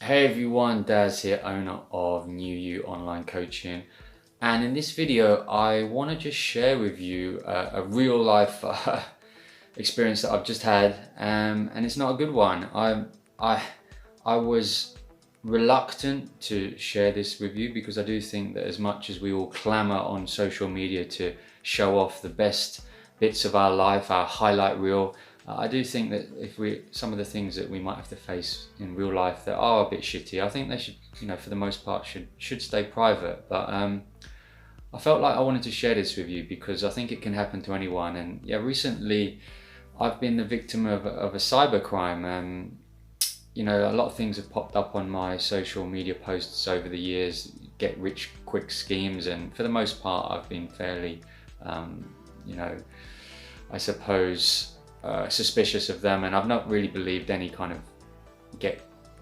Hey everyone, Daz here, owner of New You Online Coaching. And in this video, I want to just share with you a real life experience that I've just had, and it's not a good one. I, I was reluctant to share this with you because I do think that as much as we all clamor on social media to show off the best bits of our life, our highlight reel, I do think that if some of the things that we might have to face in real life that are a bit shitty, I think they should, for the most part, should stay private. But I felt like I wanted to share this with you because I think it can happen to anyone. And yeah, recently I've been the victim of a cyber crime. A lot of things have popped up on my social media posts over the years, get rich quick schemes, and for the most part, I've been fairly, you know, I suppose, suspicious of them, and I've not really believed any kind of get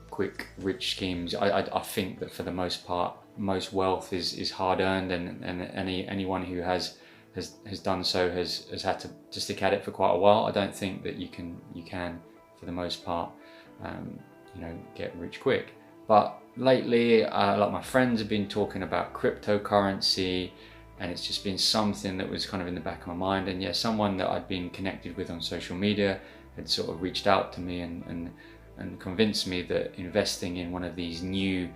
quick rich schemes. I think that for the most part, most wealth is hard earned, and anyone who has done so has had to stick at it for quite a while. I don't think that you can for the most part get rich quick. But lately, like my friends have been talking about cryptocurrency, and it's just been something that was kind of in the back of my mind. And yeah, someone that I'd been connected with on social media had sort of reached out to me and convinced me that investing in one of these new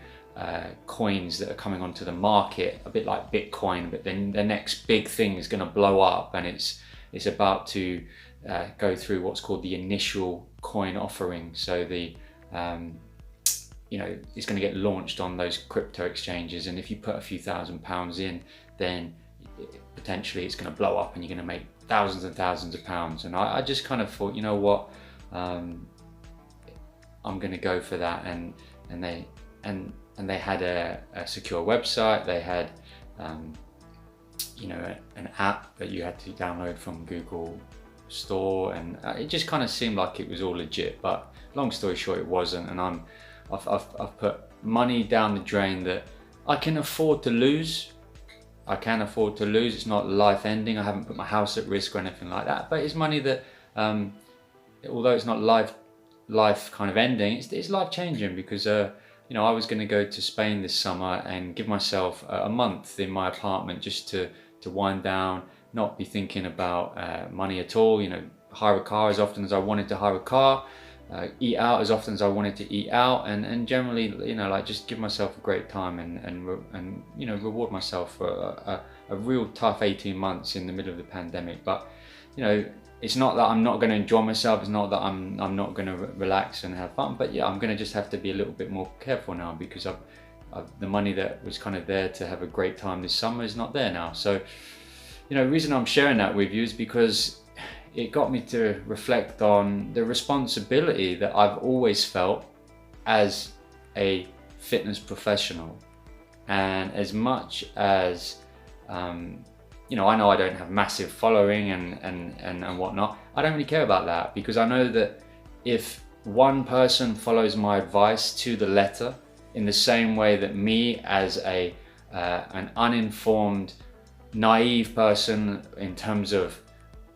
coins that are coming onto the market, a bit like Bitcoin, but then the next big thing is going to blow up, and it's about to go through what's called the initial coin offering. So it's going to get launched on those crypto exchanges, and if you put a few £1,000s in, then potentially it's going to blow up and you're going to make thousands and thousands of pounds. And I just kind of thought, you know what, I'm going to go for that. And they had a secure website. They had an app that you had to download from Google Store, and it just kind of seemed like it was all legit. But long story short, it wasn't. And I've put money down the drain that I can afford to lose. It's not life ending. I haven't put my house at risk or anything like that. But it's money that, although it's not life kind of ending, it's life changing, because I was going to go to Spain this summer and give myself a month in my apartment just to wind down, not be thinking about money at all. Hire a car as often as I wanted to hire a car. Eat out as often as I wanted to eat out, and generally, just give myself a great time and reward myself for a real tough 18 months in the middle of the pandemic. But it's not that I'm not going to enjoy myself. It's not that I'm not going to relax and have fun. But yeah, I'm going to just have to be a little bit more careful now, because the money that was kind of there to have a great time this summer is not there now. So the reason I'm sharing that with you is because it got me to reflect on the responsibility that I've always felt as a fitness professional. And as much as, I know I don't have massive following and whatnot, I don't really care about that, because I know that if one person follows my advice to the letter, in the same way that me as an uninformed, naive person in terms of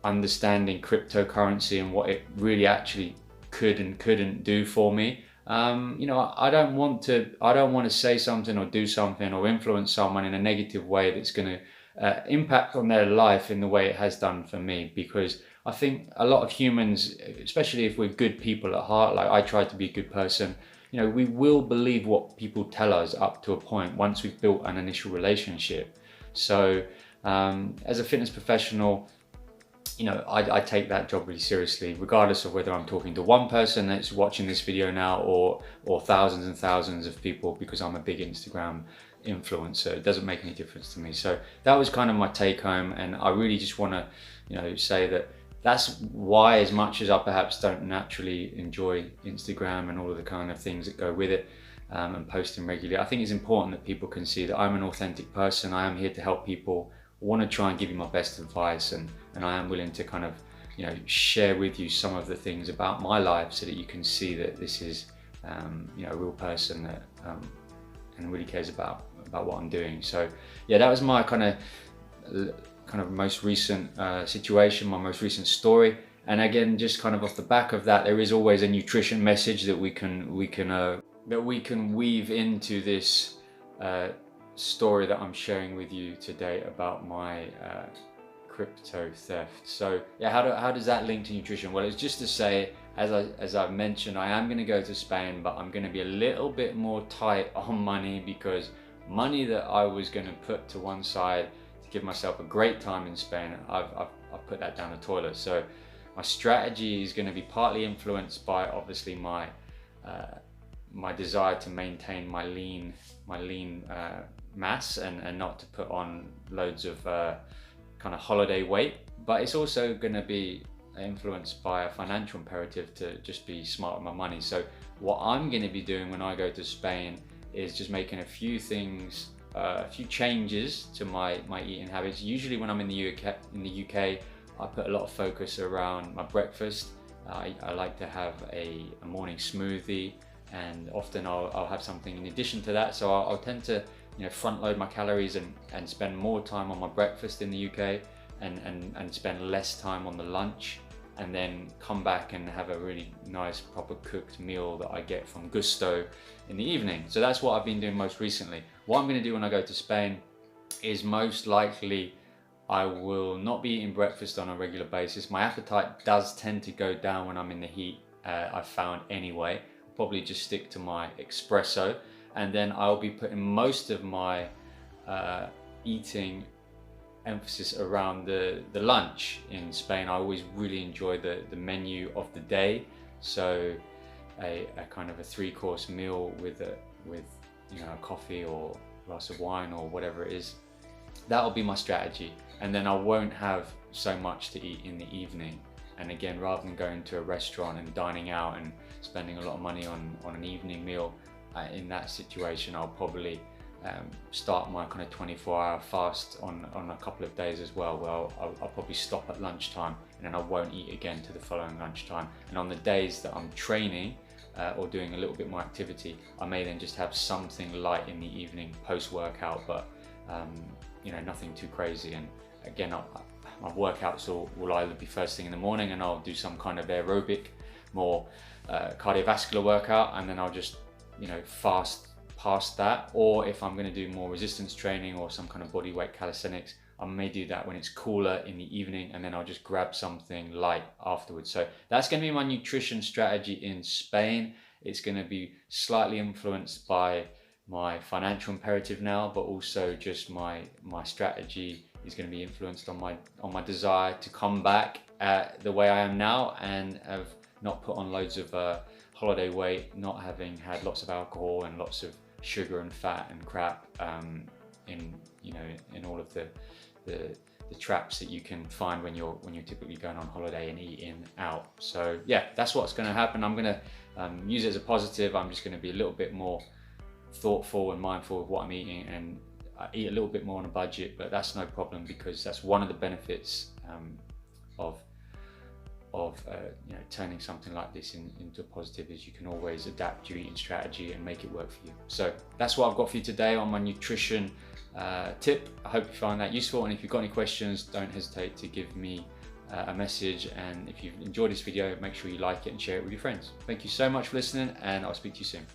understanding cryptocurrency and what it really actually could and couldn't do for me, I don't want to say something or do something or influence someone in a negative way that's going to impact on their life in the way it has done for me. Because I think a lot of humans, especially if we're good people at heart, like I try to be a good person, we will believe what people tell us up to a point once we've built an initial relationship. So as a fitness professional, I take that job really seriously, regardless of whether I'm talking to one person that's watching this video now or thousands and thousands of people, because I'm a big Instagram influencer. It doesn't make any difference to me. So that was kind of my take home, and I really just want to say that that's why, as much as I perhaps don't naturally enjoy Instagram and all of the kind of things that go with it, and posting regularly, I think it's important that people can see that I'm an authentic person. I am here to help people. I want to try and give you my best advice, and I am willing to kind of share with you some of the things about my life, so that you can see that this is a real person that and really cares about what I'm doing. So yeah, that was my kind of most recent situation, my most recent story. And again, just kind of off the back of that, there is always a nutrition message that we can that we can weave into this story that I'm sharing with you today about my crypto theft. So yeah, how does that link to nutrition? Well, it's just to say, as I've mentioned, I am going to go to Spain, but I'm going to be a little bit more tight on money, because money that I was going to put to one side to give myself a great time in Spain, I've put that down the toilet. So my strategy is going to be partly influenced by obviously my desire to maintain my lean mass and not to put on loads of kind of holiday weight, but it's also going to be influenced by a financial imperative to just be smart with my money. So what I'm going to be doing when I go to Spain is just making a few things, a few changes to my eating habits. Usually when I'm in the UK, I put a lot of focus around my breakfast. I like to have a morning smoothie, and often I'll have something in addition to that. So I'll tend to front load my calories and spend more time on my breakfast in the UK, and spend less time on the lunch, and then come back and have a really nice proper cooked meal that I get from Gusto in the evening. So that's what I've been doing most recently. What I'm going to do when I go to Spain is most likely I will not be eating breakfast on a regular basis. My appetite does tend to go down when I'm in the heat, I've found anyway. I'll probably just stick to my espresso, and then I'll be putting most of my eating emphasis around the lunch in Spain. I always really enjoy the menu of the day. So a kind of a 3-course meal with a coffee or glass of wine or whatever it is. That'll be my strategy, and then I won't have so much to eat in the evening. And again, rather than going to a restaurant and dining out and spending a lot of money on an evening meal, in that situation I'll probably start my kind of 24-hour fast on a couple of days as well, where I'll probably stop at lunchtime, and then I won't eat again to the following lunchtime. And on the days that I'm training or doing a little bit more activity, I may then just have something light in the evening post-workout, but nothing too crazy. And again, my workouts will either be first thing in the morning, and I'll do some kind of aerobic, more cardiovascular workout, and then I'll just fast past that. Or if I'm going to do more resistance training or some kind of body weight calisthenics, I may do that when it's cooler in the evening, and then I'll just grab something light afterwards. So that's going to be my nutrition strategy in Spain. It's going to be slightly influenced by my financial imperative now, but also just my strategy is going to be influenced on my desire to come back the way I am now, and have not put on loads of holiday weight, not having had lots of alcohol and lots of sugar and fat and crap in all of the traps that you can find when you're typically going on holiday and eating out. So yeah, that's what's going to happen. I'm going to use it as a positive. I'm just going to be a little bit more thoughtful and mindful of what I'm eating, and I eat a little bit more on a budget, but that's no problem, because that's one of the benefits of turning something like this into a positive, is you can always adapt your eating strategy and make it work for you. So that's what I've got for you today on my nutrition tip. I hope you found that useful, and if you've got any questions, don't hesitate to give me a message. And if you've enjoyed this video, make sure you like it and share it with your friends. Thank you so much for listening, and I'll speak to you soon.